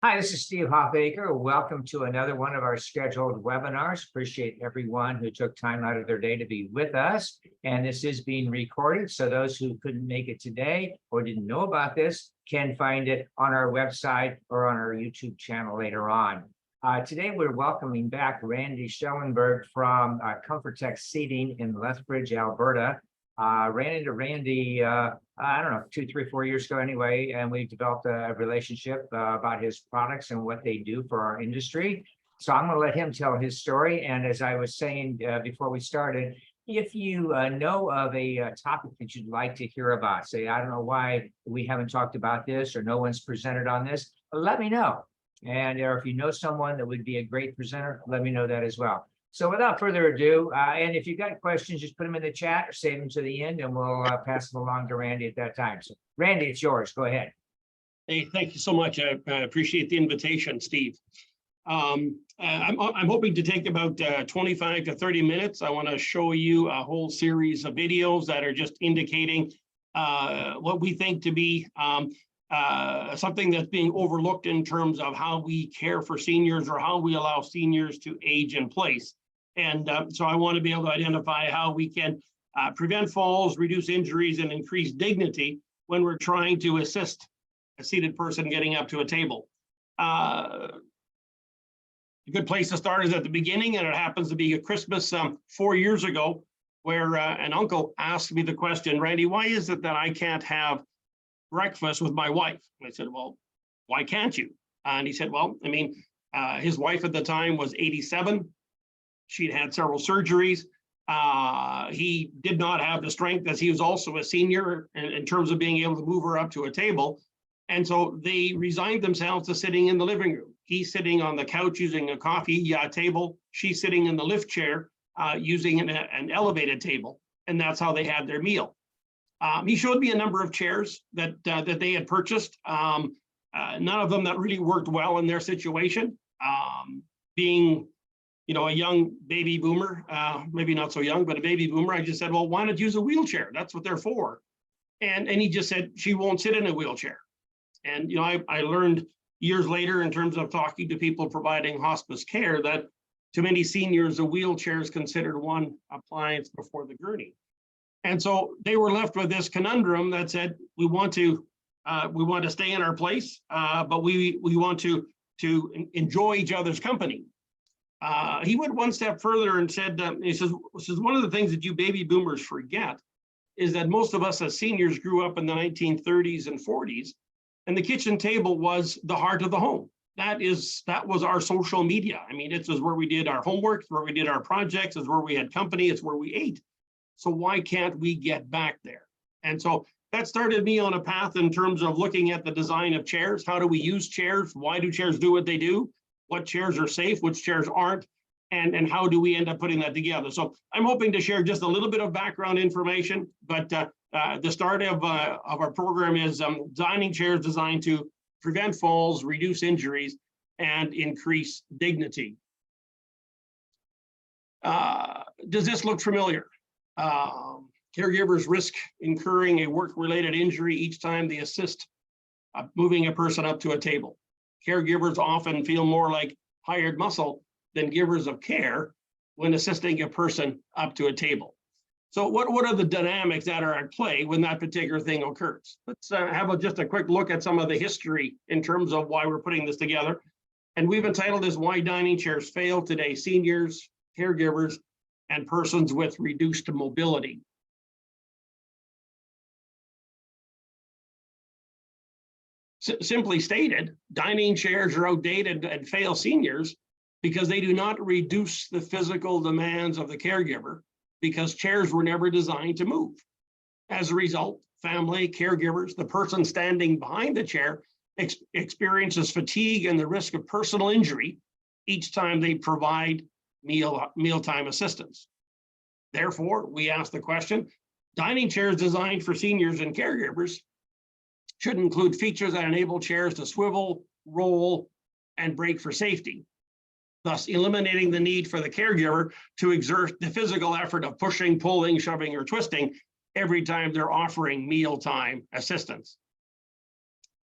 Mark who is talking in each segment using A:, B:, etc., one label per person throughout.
A: Hi, this is Steve Hoffaker. Welcome to another one of our scheduled webinars. Appreciate everyone who took time out of their day to be with us. And this is being recorded, so those who couldn't make it today or didn't know about this can find it on our website or on our YouTube channel later on. Today, we're welcoming back Randy Schellenberg from Comfortech Seating in Lethbridge, Alberta. Ran into Randy, I don't know, 2, 3, 4 years ago anyway, and we developed a relationship about his products and what they do for our industry. So I'm going to let him tell his story. And as I was saying before we started, if you know of a topic that you'd like to hear about, say, I don't know why we haven't talked about this or no one's presented on this, let me know. And or if you know someone that would be a great presenter, let me know that as well. So without further ado, and if you've got questions, just put them in the chat or save them to the end, and we'll pass them along to Randy at that time. So Randy, it's yours. Go ahead.
B: Hey, thank you so much. I appreciate the invitation, Steve. I'm hoping to take about 25 to 30 minutes. I want to show you a whole series of videos that are just indicating what we think to be something that's being overlooked in terms of how we care for seniors or how we allow seniors to age in place. And so I want to be able to identify how we can prevent falls, reduce injuries, and increase dignity when we're trying to assist a seated person getting up to a table. A good place to start is at the beginning, and it happens to be a Christmas 4 years ago where an uncle asked me the question, Randy, why is it that I can't have breakfast with my wife? And I said, well, why can't you? And he said, well, I mean, his wife at the time was 87. She'd had several surgeries. He did not have the strength, as he was also a senior in terms of being able to move her up to a table. And so they resigned themselves to sitting in the living room. He's sitting on the couch using a coffee table. She's sitting in the lift chair using an elevated table. And that's how they had their meal. He showed me a number of chairs that they had purchased. None of them that really worked well in their situation. Being, a young baby boomer, maybe not so young, but a baby boomer, I just said, well, why not use a wheelchair? That's what they're for. And he just said, she won't sit in a wheelchair. And, I learned years later in terms of talking to people providing hospice care that to many seniors, a wheelchair is considered one appliance before the gurney. And so they were left with this conundrum that said, we want to stay in our place, but we want to enjoy each other's company. He went one step further and said, he says, one of the things that you baby boomers forget is that most of us as seniors grew up in the 1930s and 40s, and the kitchen table was the heart of the home. That was our social media. I mean, it was where we did our homework, it's where we did our projects, it's where we had company, it's where we ate. So why can't we get back there? And so that started me on a path in terms of looking at the design of chairs. How do we use chairs? Why do chairs do what they do? What chairs are safe? Which chairs aren't? And how do we end up putting that together? So I'm hoping to share just a little bit of background information, but the start of our program is designing chairs designed to prevent falls, reduce injuries, and increase dignity. Does this look familiar? Caregivers risk incurring a work-related injury each time they assist moving a person up to a table. Caregivers often feel more like hired muscle than givers of care when assisting a person up to a table. So what are the dynamics that are at play when that particular thing occurs? Let's have just a quick look at some of the history in terms of why we're putting this together. And we've entitled this Why Dining Chairs Fail Today: Seniors, Caregivers, and Persons with Reduced Mobility. Simply stated, dining chairs are outdated and fail seniors because they do not reduce the physical demands of the caregiver, because chairs were never designed to move. As a result, family, caregivers, the person standing behind the chair experiences fatigue and the risk of personal injury each time they provide mealtime assistance. Therefore, we ask the question, dining chairs designed for seniors and caregivers should include features that enable chairs to swivel, roll, and brake for safety, thus eliminating the need for the caregiver to exert the physical effort of pushing, pulling, shoving, or twisting every time they're offering mealtime assistance.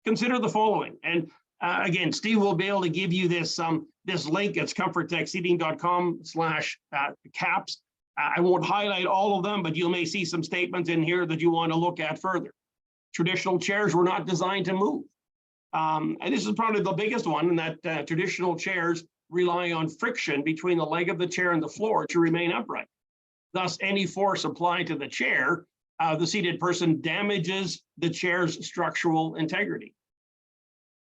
B: Consider the following, and Again, Steve will be able to give you this this link. It's comforttechseating.com/caps. I won't highlight all of them, but you may see some statements in here that you want to look at further. Traditional chairs were not designed to move. And this is probably the biggest one, in that traditional chairs rely on friction between the leg of the chair and the floor to remain upright. Thus, any force applied to the chair, the seated person damages the chair's structural integrity.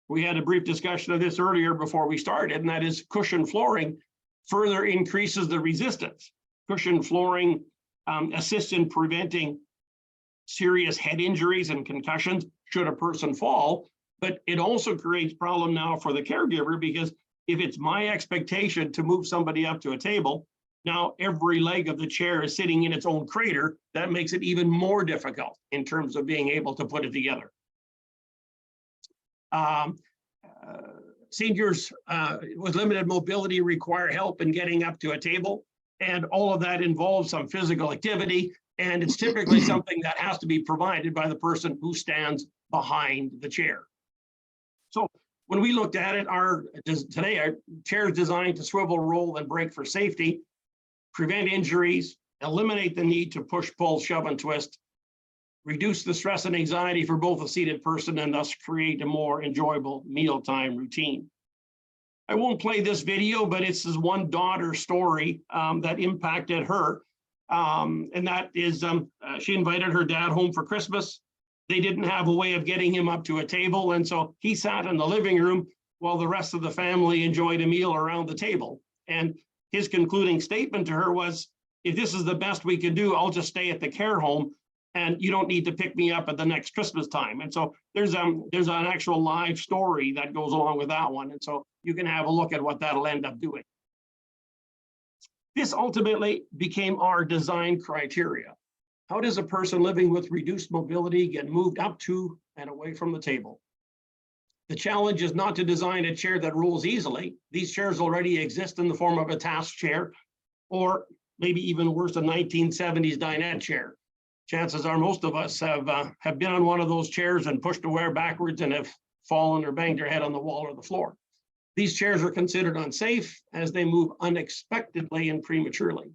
B: We had a brief discussion of this earlier before we started, and that is cushion flooring further increases the resistance. Cushion flooring assists in preventing serious head injuries and concussions should a person fall, but it also creates problem now for the caregiver, because if it's my expectation to move somebody up to a table, now every leg of the chair is sitting in its own crater. That makes it even more difficult in terms of being able to put it together. Seniors with limited mobility require help in getting up to a table, and all of that involves some physical activity, and it's typically something that has to be provided by the person who stands behind the chair. So when we looked at it, today our chair is designed to swivel, roll, and brake for safety, prevent injuries, eliminate the need to push, pull, shove, and twist, reduce the stress and anxiety for both the seated person, and thus create a more enjoyable mealtime routine. I won't play this video, but it's this one daughter story that impacted her. And that is, she invited her dad home for Christmas. They didn't have a way of getting him up to a table. And so he sat in the living room while the rest of the family enjoyed a meal around the table. And his concluding statement to her was, if this is the best we can do, I'll just stay at the care home, and you don't need to pick me up at the next Christmas time. And so there's an actual live story that goes along with that one. And so you can have a look at what that'll end up doing. This ultimately became our design criteria. How does a person living with reduced mobility get moved up to and away from the table? The challenge is not to design a chair that rolls easily. These chairs already exist in the form of a task chair, or maybe even worse, a 1970s dinette chair. Chances are most of us have been on one of those chairs and pushed away backwards and have fallen or banged your head on the wall or the floor. These chairs are considered unsafe as they move unexpectedly and prematurely.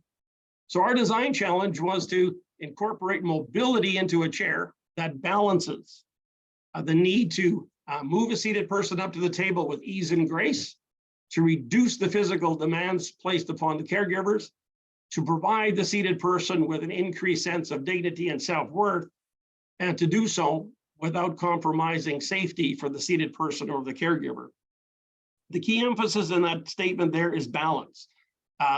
B: So our design challenge was to incorporate mobility into a chair that balances the need to move a seated person up to the table with ease and grace, to reduce the physical demands placed upon the caregivers, to provide the seated person with an increased sense of dignity and self-worth, and to do so without compromising safety for the seated person or the caregiver. The key emphasis in that statement there is balance.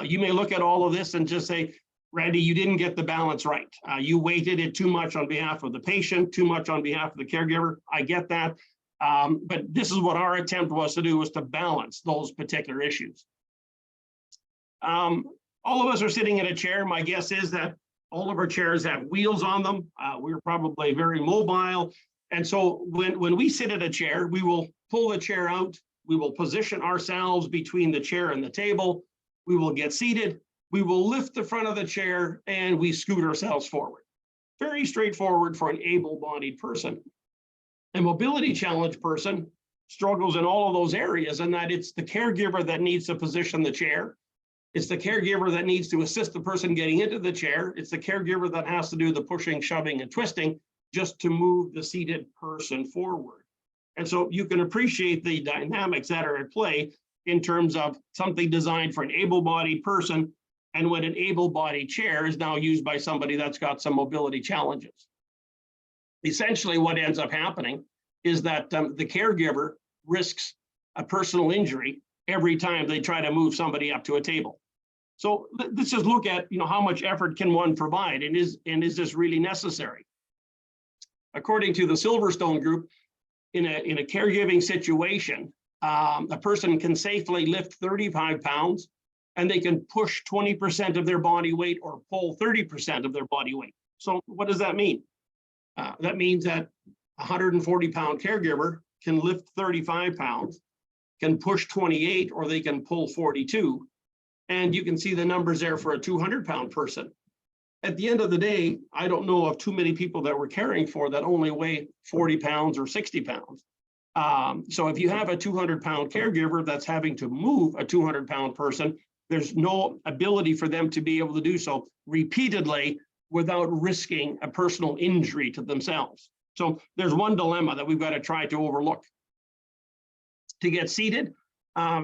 B: You may look at all of this and just say, Randy, you didn't get the balance right. You weighted it too much on behalf of the patient, too much on behalf of the caregiver. I get that. But this is what our attempt was to do, was to balance those particular issues. All of us are sitting in a chair. My guess is that all of our chairs have wheels on them. We're probably very mobile. And so when we sit at a chair, we will pull the chair out. We will position ourselves between the chair and the table. We will get seated. We will lift the front of the chair and we scoot ourselves forward. Very straightforward for an able-bodied person. A mobility challenged person struggles in all of those areas, and that it's the caregiver that needs to position the chair. It's the caregiver that needs to assist the person getting into the chair. It's the caregiver that has to do the pushing, shoving, and twisting just to move the seated person forward. And so you can appreciate the dynamics that are at play in terms of something designed for an able-bodied person, and when an able-bodied chair is now used by somebody that's got some mobility challenges. Essentially, what ends up happening is that the caregiver risks a personal injury every time they try to move somebody up to a table. So let's just look at, how much effort can one provide, and is this really necessary? According to the Silverstone Group, in a caregiving situation, a person can safely lift 35 pounds, and they can push 20% of their body weight or pull 30% of their body weight. So what does that mean? That means that a 140-pound caregiver can lift 35 pounds, can push 28, or they can pull 42. And you can see the numbers there for a 200-pound person. At the end of the day, I don't know of too many people that we're caring for that only weigh 40 pounds or 60 pounds. So if you have a 200-pound caregiver that's having to move a 200-pound person, there's no ability for them to be able to do so repeatedly without risking a personal injury to themselves. So there's one dilemma that we've got to try to overlook. To get seated,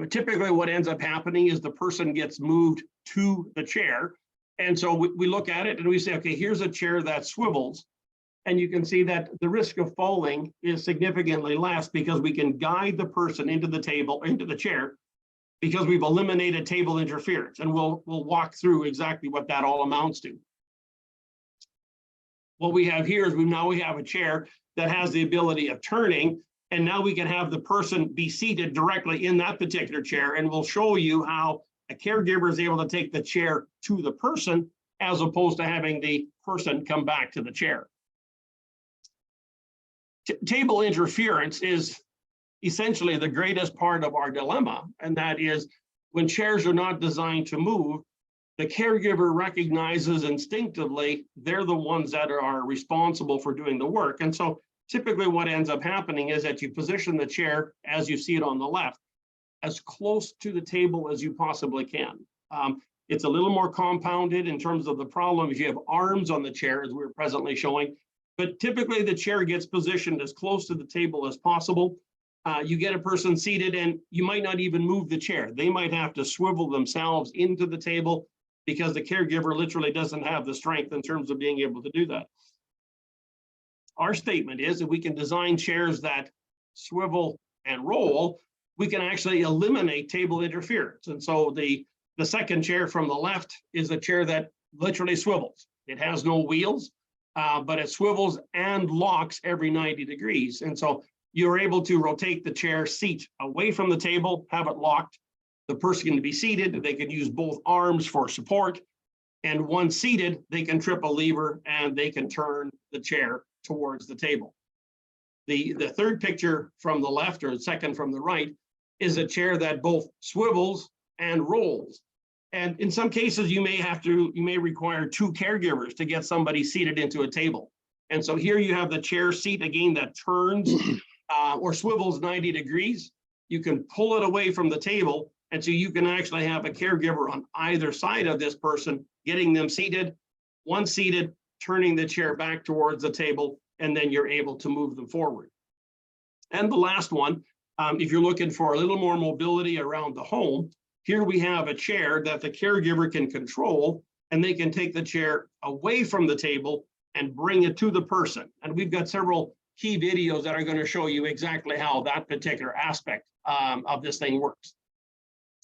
B: typically what ends up happening is the person gets moved to the chair. And so we look at it and we say, okay, here's a chair that swivels. And you can see that the risk of falling is significantly less because we can guide the person into the table, into the chair, because we've eliminated table interference. And we'll walk through exactly what that all amounts to. What we have here is we have a chair that has the ability of turning, and now we can have the person be seated directly in that particular chair, and we'll show you how a caregiver is able to take the chair to the person as opposed to having the person come back to the chair. Table interference is essentially the greatest part of our dilemma, and that is when chairs are not designed to move, the caregiver recognizes instinctively they're the ones that are responsible for doing the work. And so typically what ends up happening is that you position the chair, as you see it on the left, as close to the table as you possibly can. It's a little more compounded in terms of the problem if you have arms on the chair, as we're presently showing, but typically the chair gets positioned as close to the table as possible. You get a person seated and you might not even move the chair. They might have to swivel themselves into the table because the caregiver literally doesn't have the strength in terms of being able to do that. Our statement is that we can design chairs that swivel and roll, we can actually eliminate table interference. And so the second chair from the left is a chair that literally swivels. It has no wheels, but it swivels and locks every 90 degrees. And so you're able to rotate the chair seat away from the table, have it locked. The person can be seated, they can use both arms for support, and once seated, they can trip a lever and they can turn the chair towards the table. The third picture from the left, or the second from the right, is a chair that both swivels and rolls. And in some cases, you may require two caregivers to get somebody seated into a table. And so here you have the chair seat again that turns or swivels 90 degrees. You can pull it away from the table. And so you can actually have a caregiver on either side of this person, getting them seated, once seated, turning the chair back towards the table, and then you're able to move them forward. And the last one, if you're looking for a little more mobility around the home, here we have a chair that the caregiver can control, and they can take the chair away from the table and bring it to the person. And we've got several key videos that are going to show you exactly how that particular aspect of this thing works.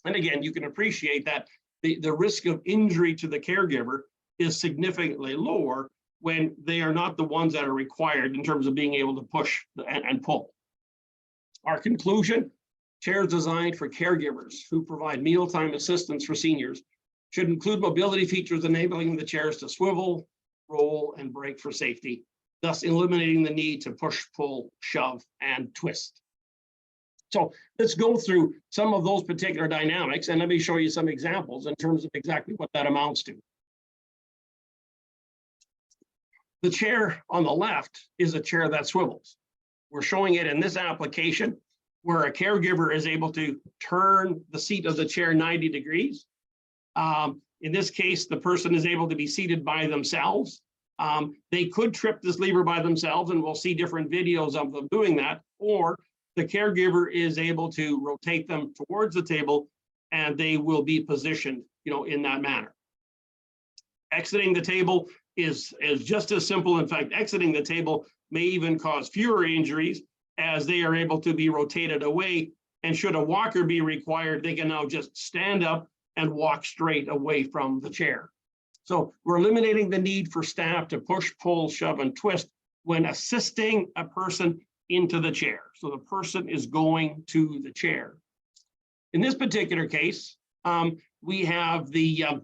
B: And again, you can appreciate that the risk of injury to the caregiver is significantly lower when they are not the ones that are required in terms of being able to push and pull. Our conclusion, chairs designed for caregivers who provide mealtime assistance for seniors should include mobility features enabling the chairs to swivel, roll, and brake for safety, thus eliminating the need to push, pull, shove, and twist. So let's go through some of those particular dynamics, and let me show you some examples in terms of exactly what that amounts to. The chair on the left is a chair that swivels. We're showing it in this application where a caregiver is able to turn the seat of the chair 90 degrees. In this case, the person is able to be seated by themselves. They could trip this lever by themselves, and we'll see different videos of them doing that, or the caregiver is able to rotate them towards the table and they will be positioned, in that manner. Exiting the table is just as simple. In fact, exiting the table may even cause fewer injuries as they are able to be rotated away. And should a walker be required, they can now just stand up and walk straight away from the chair. So we're eliminating the need for staff to push, pull, shove, and twist when assisting a person into the chair. So the person is going to the chair. In this particular case, we have the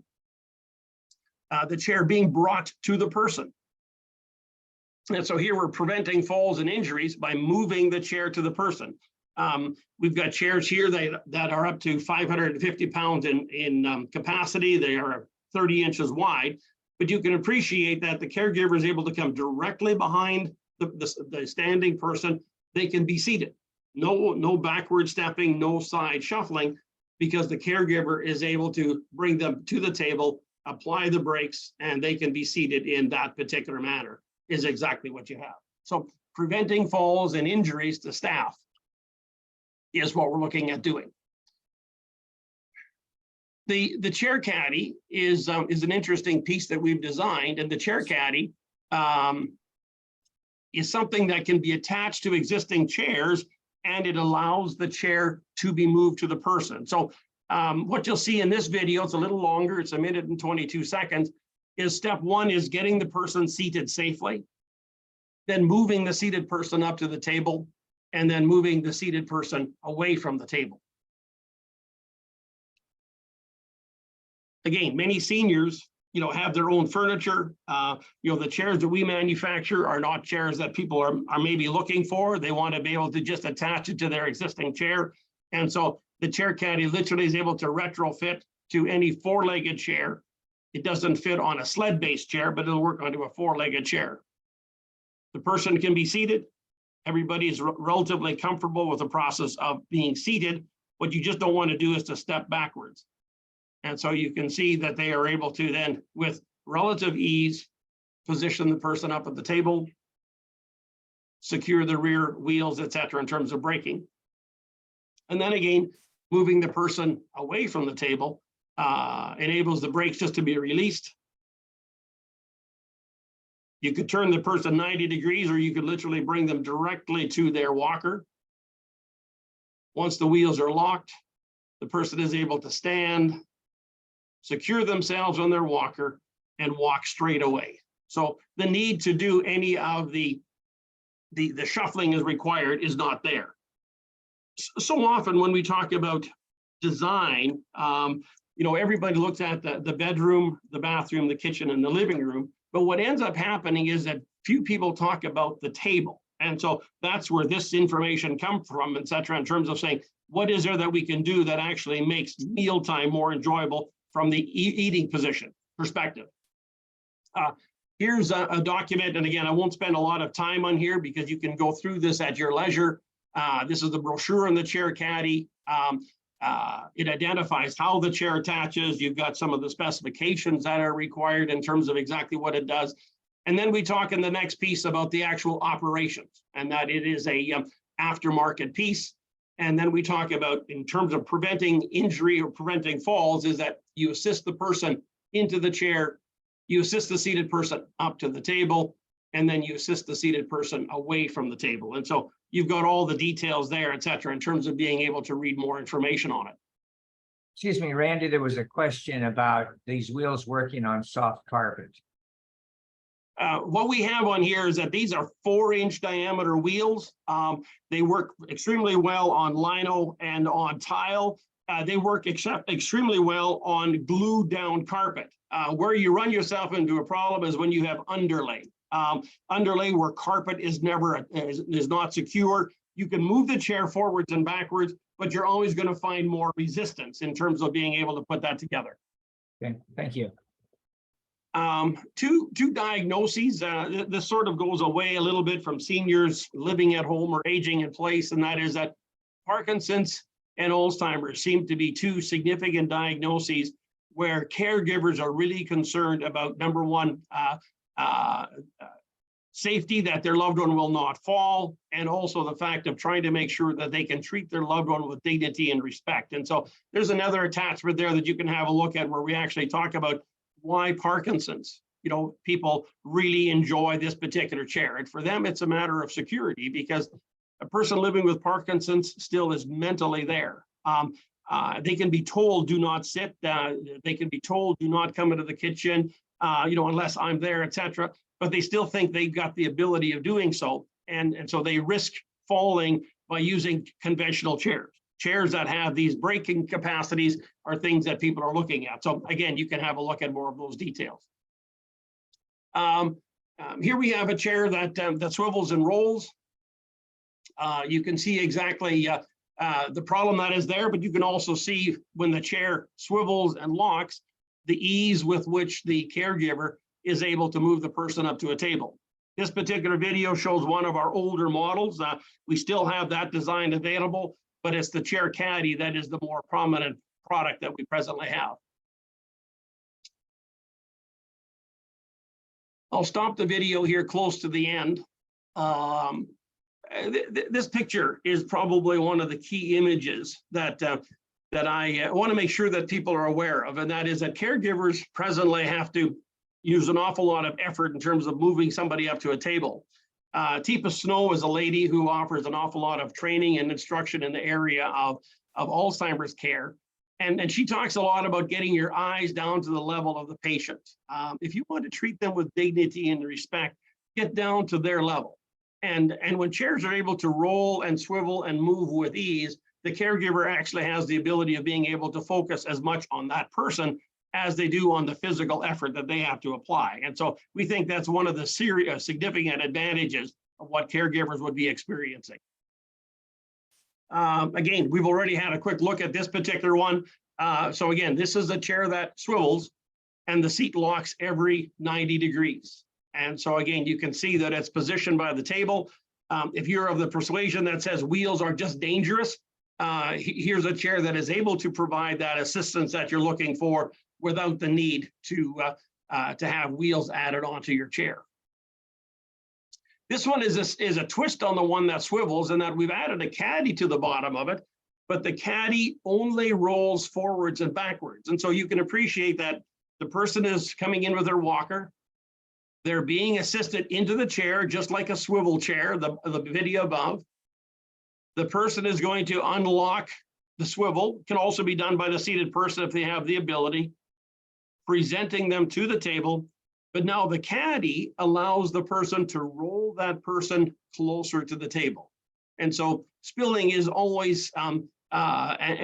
B: chair being brought to the person. And so here we're preventing falls and injuries by moving the chair to the person. We've got chairs here that are up to 550 pounds in capacity. They are 30 inches wide, but you can appreciate that the caregiver is able to come directly behind the standing person. They can be seated. no backward stepping, no side shuffling, because the caregiver is able to bring them to the table, apply the brakes, and they can be seated in that particular manner, is exactly what you have. So preventing falls and injuries to staff is what we're looking at doing. The chair caddy is an interesting piece that we've designed, and the chair caddy is something that can be attached to existing chairs, and it allows the chair to be moved to the person. So what you'll see in this video, it's a little longer, it's 1 minute and 22 seconds, is step one is getting the person seated safely, then moving the seated person up to the table, and then moving the seated person away from the table. Again, many seniors, have their own furniture. The chairs that we manufacture are not chairs that people are maybe looking for. They want to be able to just attach it to their existing chair. And so the chair caddy literally is able to retrofit to any 4-legged chair. It doesn't fit on a sled-based chair, but it'll work onto a 4-legged chair. The person can be seated. Everybody is relatively comfortable with the process of being seated. What you just don't want to do is to step backwards. And so you can see that they are able to then, with relative ease, position the person up at the table, secure the rear wheels, etc., in terms of braking. And then again, moving the person away from the table enables the brakes just to be released. You could turn the person 90 degrees, or you could literally bring them directly to their walker. Once the wheels are locked, the person is able to stand, secure themselves on their walker, and walk straight away. So the need to do any of the shuffling is required is not there. So often when we talk about design, everybody looks at the bedroom, the bathroom, the kitchen, and the living room. But what ends up happening is that few people talk about the table. And so that's where this information comes from, et cetera, in terms of saying, what is there that we can do that actually makes mealtime more enjoyable from the eating position perspective. Here's a document, and again, I won't spend a lot of time on here because you can go through this at your leisure. This is the brochure on the chair caddy. It identifies how the chair attaches. You've got some of the specifications that are required in terms of exactly what it does. And then we talk in the next piece about the actual operations, and that it is a aftermarket piece. And then we talk about, in terms of preventing injury or preventing falls, is that you assist the person into the chair, you assist the seated person up to the table, and then you assist the seated person away from the table. And so you've got all the details there, et cetera, in terms of being able to read more information on it.
A: Excuse me, Randy, there was a question about these wheels working on soft carpet.
B: What we have on here is that these are 4-inch diameter wheels. They work extremely well on lino and on tile. They work extremely well on glued down carpet. Where you run yourself into a problem is when you have underlay. Underlay where carpet is not secure. You can move the chair forwards and backwards, but you're always going to find more resistance in terms of being able to put that together.
A: Okay, thank you.
B: Two diagnoses. This sort of goes away a little bit from seniors living at home or aging in place, and that is that Parkinson's and Alzheimer's seem to be two significant diagnoses where caregivers are really concerned about, number one, safety, that their loved one will not fall, and also the fact of trying to make sure that they can treat their loved one with dignity and respect. And so there's another attachment there that you can have a look at where we actually talk about why Parkinson's, people really enjoy this particular chair. And for them, it's a matter of security, because a person living with Parkinson's still is mentally there. They can be told, do not sit. They can be told, do not come into the kitchen, unless I'm there, etc. But they still think they've got the ability of doing so. And so they risk falling by using conventional chairs. Chairs that have these braking capacities are things that people are looking at. So again, you can have a look at more of those details. Here we have a chair that swivels and rolls. You can see exactly the problem that is there, but you can also see when the chair swivels and locks, the ease with which the caregiver is able to move the person up to a table. This particular video shows one of our older models. We still have that design available, but it's the chair caddy that is the more prominent product that we presently have. I'll stop the video here close to the end. This picture is probably one of the key images that I want to make sure that people are aware of, and that is that caregivers presently have to use an awful lot of effort in terms of moving somebody up to a table. Teepa Snow is a lady who offers an awful lot of training and instruction in the area of Alzheimer's care. And she talks a lot about getting your eyes down to the level of the patient. If you want to treat them with dignity and respect, get down to their level. And when chairs are able to roll and swivel and move with ease, the caregiver actually has the ability of being able to focus as much on that person as they do on the physical effort that they have to apply. And so we think that's one of the significant advantages of what caregivers would be experiencing. Again, we've already had a quick look at this particular one. So again, this is a chair that swivels and the seat locks every 90 degrees. And so again, you can see that it's positioned by the table. If you're of the persuasion that says wheels are just dangerous, here's a chair that is able to provide that assistance that you're looking for without the need to have wheels added onto your chair. This one is a twist on the one that swivels, in that we've added a caddy to the bottom of it, but the caddy only rolls forwards and backwards. And so you can appreciate that the person is coming in with their walker. They're being assisted into the chair, just like a swivel chair, the video above. The person is going to unlock the swivel. It can also be done by the seated person if they have the ability, presenting them to the table. But now the caddy allows the person to roll that person closer to the table. And so spilling is always an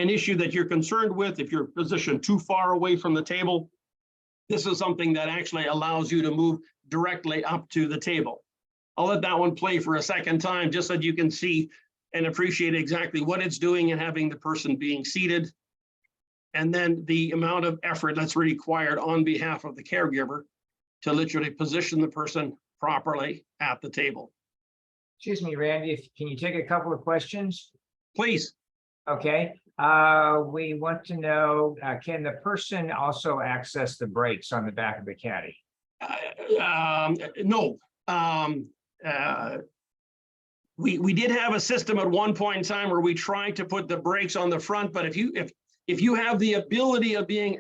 B: issue that you're concerned with if you're positioned too far away from the table. This is something that actually allows you to move directly up to the table. I'll let that one play for a second time just so you can see and appreciate exactly what it's doing and having the person being seated. And then the amount of effort that's required on behalf of the caregiver to literally position the person properly at the table.
A: Excuse me, Randy, can you take a couple of questions?
B: Please.
A: Okay, we want to know, can the person also access the brakes on the back of the caddy?
B: No. We did have a system at one point in time where we tried to put the brakes on the front, but if you have the ability of being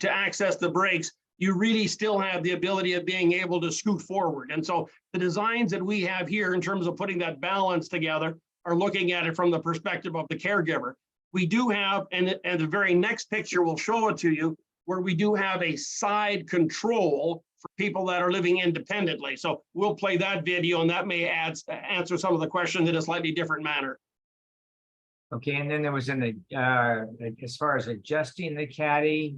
B: to access the brakes, you really still have the ability of being able to scoot forward. And so the designs that we have here in terms of putting that balance together are looking at it from the perspective of the caregiver. We do have, and the very next picture will show it to you, where we do have a side control for people that are living independently. So we'll play that video, and that may answer some of the questions in a slightly different manner.
A: Okay, and then there was in the, as far as adjusting the caddy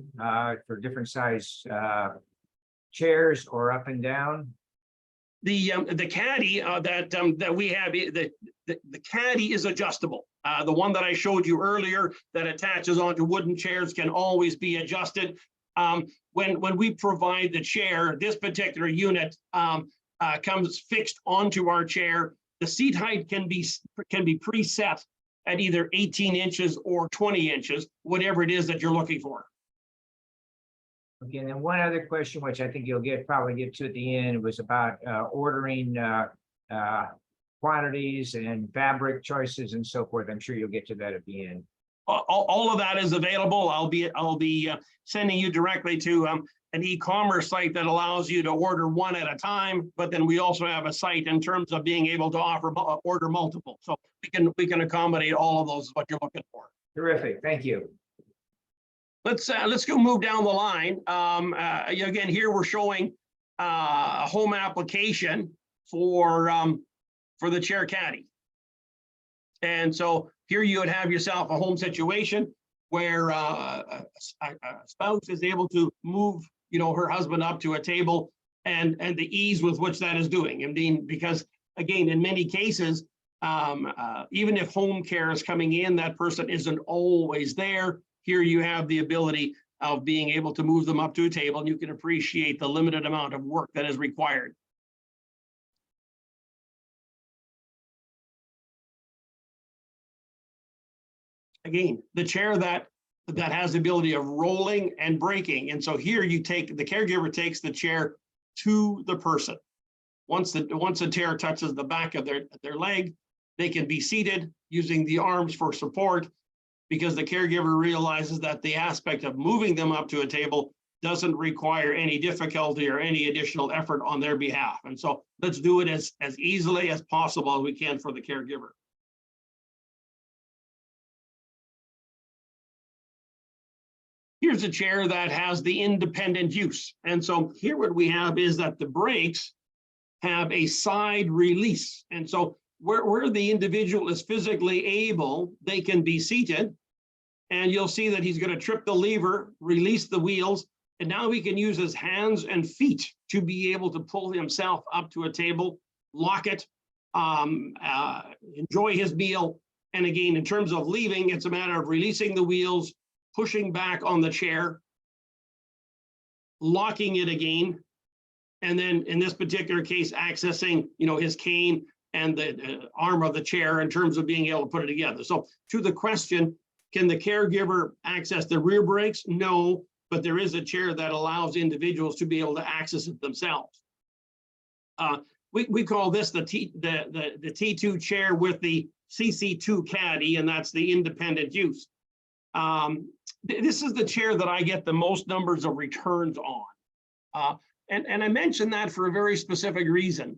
A: for different size chairs or up and down.
B: The caddy that we have, the caddy is adjustable. The one that I showed you earlier that attaches onto wooden chairs can always be adjusted. When we provide the chair, this particular unit comes fixed onto our chair. The seat height can be preset at either 18 inches or 20 inches, whatever it is that you're looking for.
A: Okay, and then one other question, which I think you'll probably get to at the end, was about ordering quantities and fabric choices and so forth. I'm sure you'll get to that at the end.
B: All of that is available. I'll be sending you directly to an e-commerce site that allows you to order one at a time, but then we also have a site in terms of being able to order multiple. So we can accommodate all of those, what you're looking for.
A: Terrific, thank you.
B: Let's go move down the line. Again, here we're showing a home application for the chair caddy. And so here you would have yourself a home situation where a spouse is able to move, her husband up to a table, and the ease with which that is doing. I mean, because again, in many cases, even if home care is coming in, that person isn't always there. Here you have the ability of being able to move them up to a table, and you can appreciate the limited amount of work that is required. again, the chair that has the ability of rolling and breaking. And so here the caregiver takes the chair to the person. Once the chair touches the back of their leg, they can be seated using the arms for support, because the caregiver realizes that the aspect of moving them up to a table doesn't require any difficulty or any additional effort on their behalf. And so let's do it as easily as possible as we can for the caregiver. Here's a chair that has the independent use. And so here what we have is that the brakes have a side release. And so where the individual is physically able, they can be seated. And you'll see that he's going to trip the lever, release the wheels, and now he can use his hands and feet to be able to pull himself up to a table, lock it, enjoy his meal. And again, in terms of leaving, it's a matter of releasing the wheels, pushing back on the chair, locking it again, and then in this particular case, accessing, his cane and the arm of the chair in terms of being able to put it together. So to the question, can the caregiver access the rear brakes? No, but there is a chair that allows individuals to be able to access it themselves. We call this the T2 chair with the CC2 caddy, and that's the independent use. This is the chair that I get the most numbers of returns on. And I mention that for a very specific reason.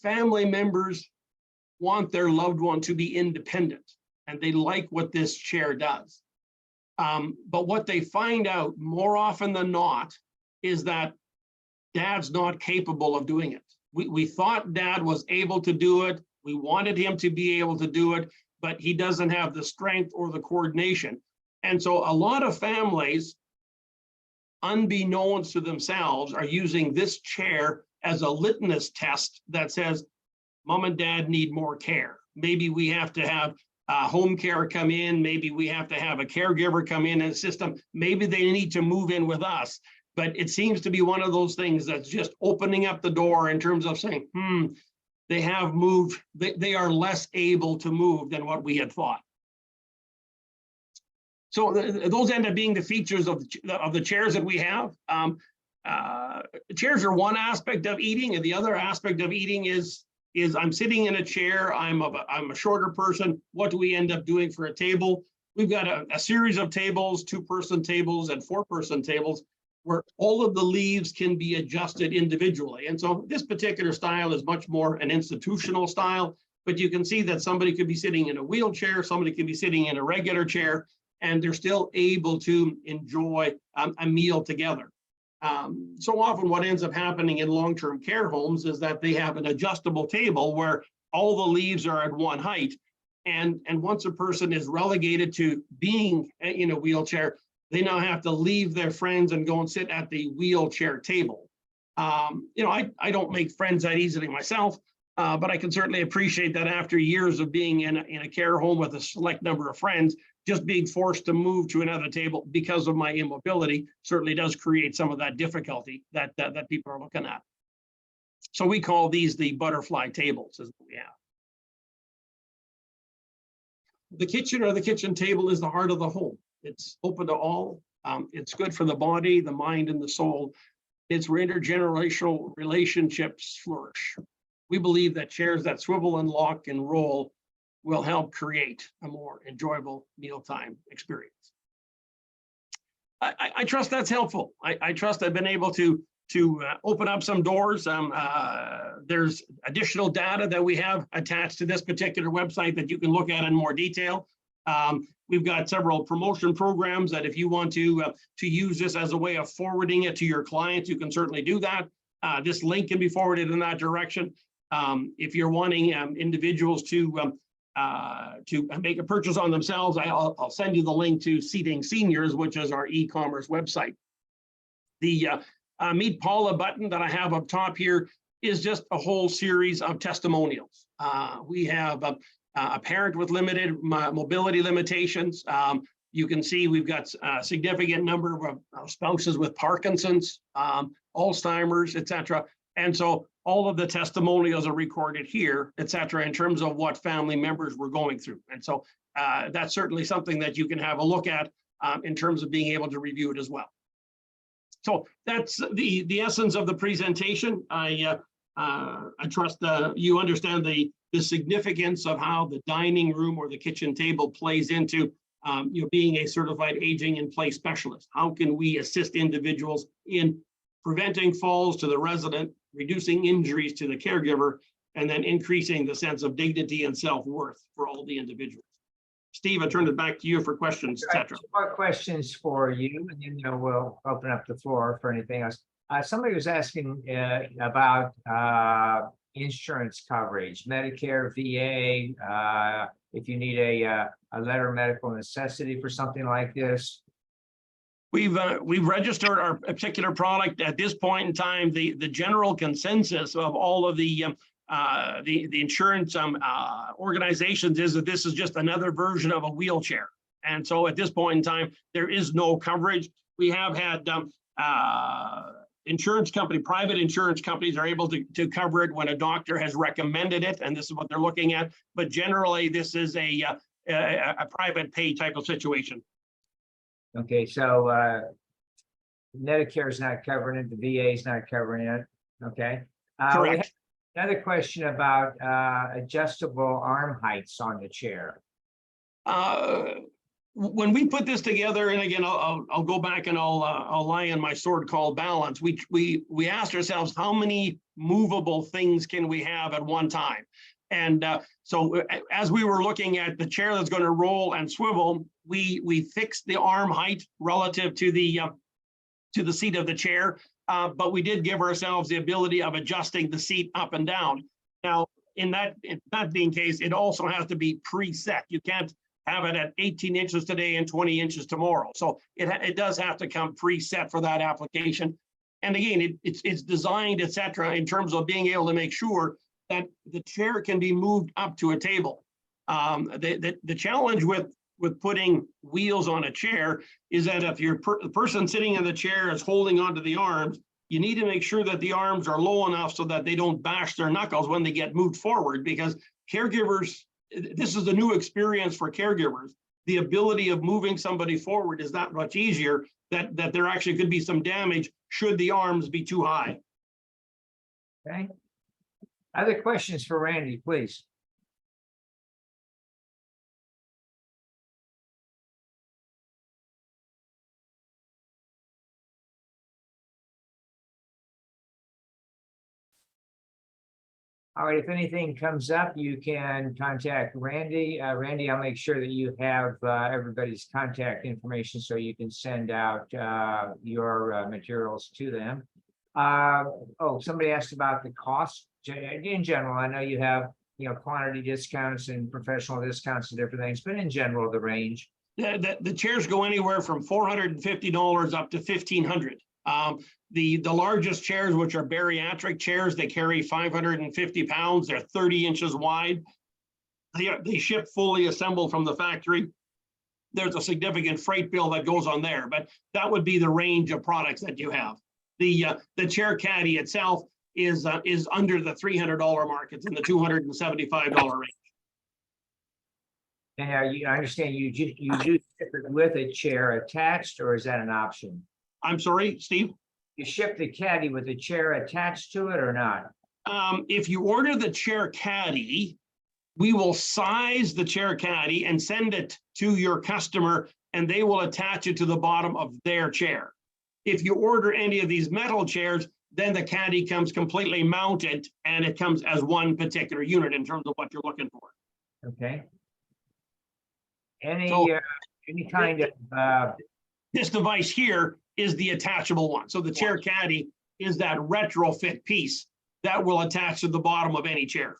B: Family members want their loved one to be independent, and they like what this chair does. But what they find out more often than not is that dad's not capable of doing it. We thought dad was able to do it. We wanted him to be able to do it, but he doesn't have the strength or the coordination. And so a lot of families, unbeknownst to themselves, are using this chair as a litmus test that says, mom and dad need more care. Maybe we have to have home care come in. Maybe we have to have a caregiver come in and assist them. Maybe they need to move in with us. But it seems to be one of those things that's just opening up the door in terms of saying, they have moved, they are less able to move than what we had thought. So those end up being the features of the chairs that we have. Chairs are one aspect of eating, and the other aspect of eating is I'm sitting in a chair, I'm a shorter person. What do we end up doing for a table? We've got a series of tables, 2-person tables and 4-person tables, where all of the leaves can be adjusted individually. And so this particular style is much more an institutional style, but you can see that somebody could be sitting in a wheelchair, somebody could be sitting in a regular chair, and they're still able to enjoy a meal together. So often what ends up happening in long-term care homes is that they have an adjustable table where all the leaves are at one height. And once a person is relegated to being in a wheelchair, they now have to leave their friends and go and sit at the wheelchair table. I don't make friends that easily myself, but I can certainly appreciate that after years of being in a care home with a select number of friends, just being forced to move to another table because of my immobility certainly does create some of that difficulty that people are looking at. So we call these the butterfly tables, is what we have. The kitchen or the kitchen table is the heart of the home. It's open to all. It's good for the body, the mind, and the soul. It's where intergenerational relationships flourish. We believe that chairs that swivel and lock and roll will help create a more enjoyable mealtime experience. I trust that's helpful. I trust I've been able to open up some doors. There's additional data that we have attached to this particular website that you can look at in more detail. We've got several promotion programs that if you want to use this as a way of forwarding it to your clients, you can certainly do that. This link can be forwarded in that direction. If you're wanting individuals to make a purchase on themselves, I'll send you the link to Seating Seniors, which is our e-commerce website. The Meet Paula button that I have up top here is just a whole series of testimonials. We have a parent with limited mobility limitations. You can see we've got a significant number of spouses with Parkinson's, Alzheimer's, etc. And so all of the testimonials are recorded here, et cetera, in terms of what family members were going through. And so that's certainly something that you can have a look at in terms of being able to review it as well. So that's the essence of the presentation. I trust you understand the significance of how the dining room or the kitchen table plays into being a certified aging in place specialist. How can we assist individuals in preventing falls to the resident, reducing injuries to the caregiver, and then increasing the sense of dignity and self-worth for all the individuals. Steve, I turn it back to you for questions, etc.
A: More questions for you, and then we'll open up the floor for anything else. Somebody was asking about insurance coverage, Medicare, VA, if you need a letter of medical necessity for something like this.
B: We've registered our particular product at this point in time. The general consensus of all of the insurance organizations is that this is just another version of a wheelchair. And so at this point in time, there is no coverage. We have had private insurance companies are able to cover it when a doctor has recommended it, and this is what they're looking at. But generally, this is a private pay type of situation.
A: Okay, so Medicare is not covering it, the VA is not covering it. Okay.
B: Correct.
A: Another question about adjustable arm heights on the chair.
B: When we put this together, and again, I'll go back and I'll lie on my sword called balance. We asked ourselves, how many movable things can we have at one time? And so as we were looking at the chair that's going to roll and swivel, we fixed the arm height relative to the seat of the chair, but we did give ourselves the ability of adjusting the seat up and down. Now, in that being case, it also has to be preset. You can't have it at 18 inches today and 20 inches tomorrow. So it does have to come preset for that application. And again, it's designed, et cetera, in terms of being able to make sure that the chair can be moved up to a table. The challenge with putting wheels on a chair is that if the person sitting in the chair is holding onto the arms, you need to make sure that the arms are low enough so that they don't bash their knuckles when they get moved forward, because caregivers, this is a new experience for caregivers. The ability of moving somebody forward is that much easier, that there actually could be some damage should the arms be too high.
A: Okay. Other questions for Randy, please. All right, if anything comes up, you can contact Randy. Randy, I'll make sure that you have everybody's contact information so you can send out your materials to them. Oh, somebody asked about the cost in general. I know you have, quantity discounts and professional discounts and different things, but in general, the range.
B: The chairs go anywhere from $450 up to $1,500. The largest chairs, which are bariatric chairs, they carry 550 pounds. They're 30 inches wide. They ship fully assembled from the factory. There's a significant freight bill that goes on there, but that would be the range of products that you have. The chair caddy itself is under the $300 mark. It's in the $275 range.
A: And I understand you do ship it with a chair attached, or is that an option?
B: I'm sorry, Steve?
A: You ship the caddy with a chair attached to it or not?
B: If you order the chair caddy, we will size the chair caddy and send it to your customer, and they will attach it to the bottom of their chair. If you order any of these metal chairs, then the caddy comes completely mounted, and it comes as one particular unit in terms of what you're looking for.
A: Okay. Any kind of
B: this device here is the attachable one. So the chair caddy is that retrofit piece that will attach to the bottom of any chair.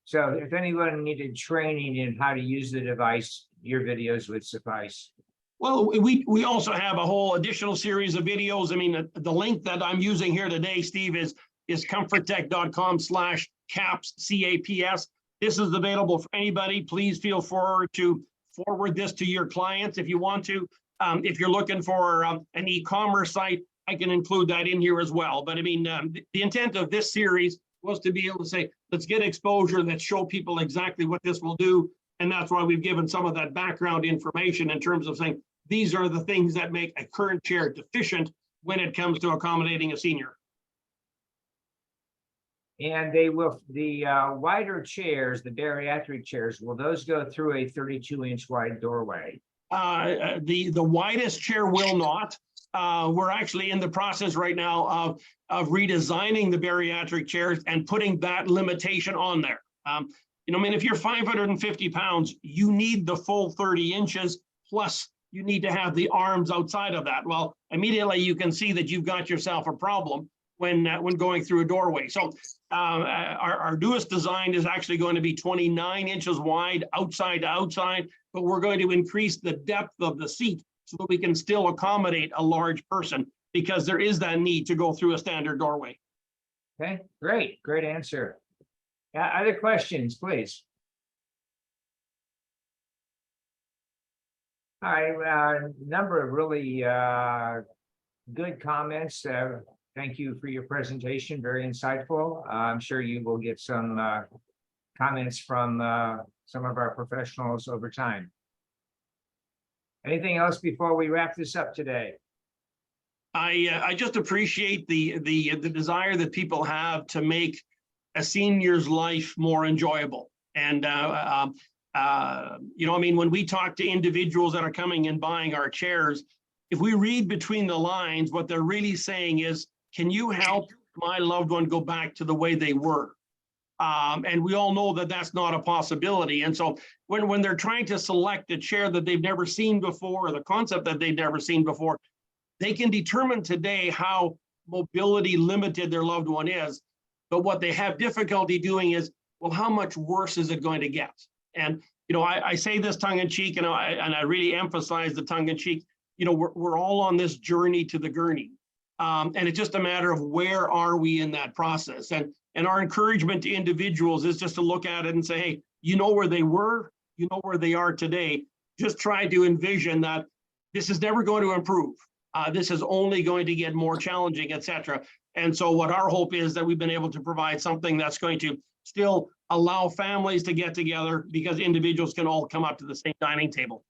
A: So if anyone needed training in how to use the device, your videos would suffice.
B: Well, we also have a whole additional series of videos. I mean, the link that I'm using here today, Steve, is comforttech.com/CAPS, CAPS. This is available for anybody. Please feel free to forward this to your clients if you want to. If you're looking for an e-commerce site, I can include that in here as well. But I mean, the intent of this series was to be able to say, let's get exposure, let's show people exactly what this will do. And that's why we've given some of that background information in terms of saying, these are the things that make a current chair deficient when it comes to accommodating a senior.
A: And they will, the wider chairs, the bariatric chairs, will those go through a 32-inch wide doorway?
B: The widest chair will not. We're actually in the process right now of redesigning the bariatric chairs and putting that limitation on there. You know, I mean, if you're 550 pounds, you need the full 30 inches, plus you need to have the arms outside of that. Well, immediately you can see that you've got yourself a problem when going through a doorway. So our newest design is actually going to be 29 inches wide, outside to outside, but we're going to increase the depth of the seat so that we can still accommodate a large person, because there is that need to go through a standard doorway.
A: Okay, great answer. Other questions, please? All right, number of really good comments. Thank you for your presentation, very insightful. I'm sure you will get some comments from some of our professionals over time. Anything else before we wrap this up today?
B: I just appreciate the desire that people have to make a senior's life more enjoyable. And you know, I mean, when we talk to individuals that are coming and buying our chairs, if we read between the lines, what they're really saying is, can you help my loved one go back to the way they were? And we all know that that's not a possibility. And so when they're trying to select a chair that they've never seen before, or the concept that they've never seen before, they can determine today how mobility limited their loved one is. But what they have difficulty doing is, well, how much worse is it going to get? And, you know, I say this tongue in cheek, and I really emphasize the tongue in cheek. You know, we're all on this journey to the gurney. And it's just a matter of where are we in that process. And our encouragement to individuals is just to look at it and say, hey, you know where they were, you know where they are today. Just try to envision that this is never going to improve. This is only going to get more challenging, et cetera. And so what our hope is that we've been able to provide something that's going to still allow families to get together, because individuals can all come up to the same dining table.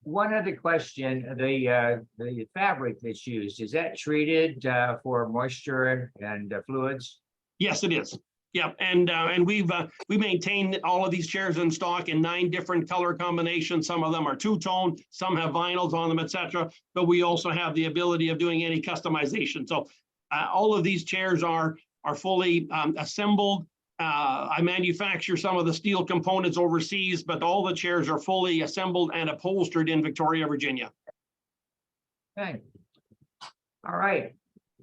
A: One other question, the fabric that's used, is that treated for moisture and fluids?
B: Yes, it is. Yeah, and we maintain all of these chairs in stock in 9 different color combinations. Some of them are two-tone, some have vinyls on them, et cetera. But we also have the ability of doing any customization. So all of these chairs are fully assembled. I manufacture some of the steel components overseas, but all the chairs are fully assembled and upholstered in Victoria, Virginia.
A: Okay. All right.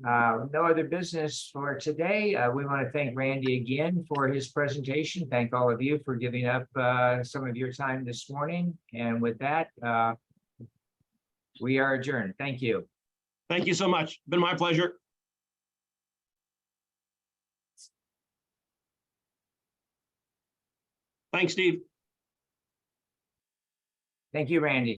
A: No other business for today. We want to thank Randy again for his presentation. Thank all of you for giving up some of your time this morning. And with that, we are adjourned. Thank you.
B: Thank you so much. Been my pleasure. Thanks, Steve.
A: Thank you, Randy.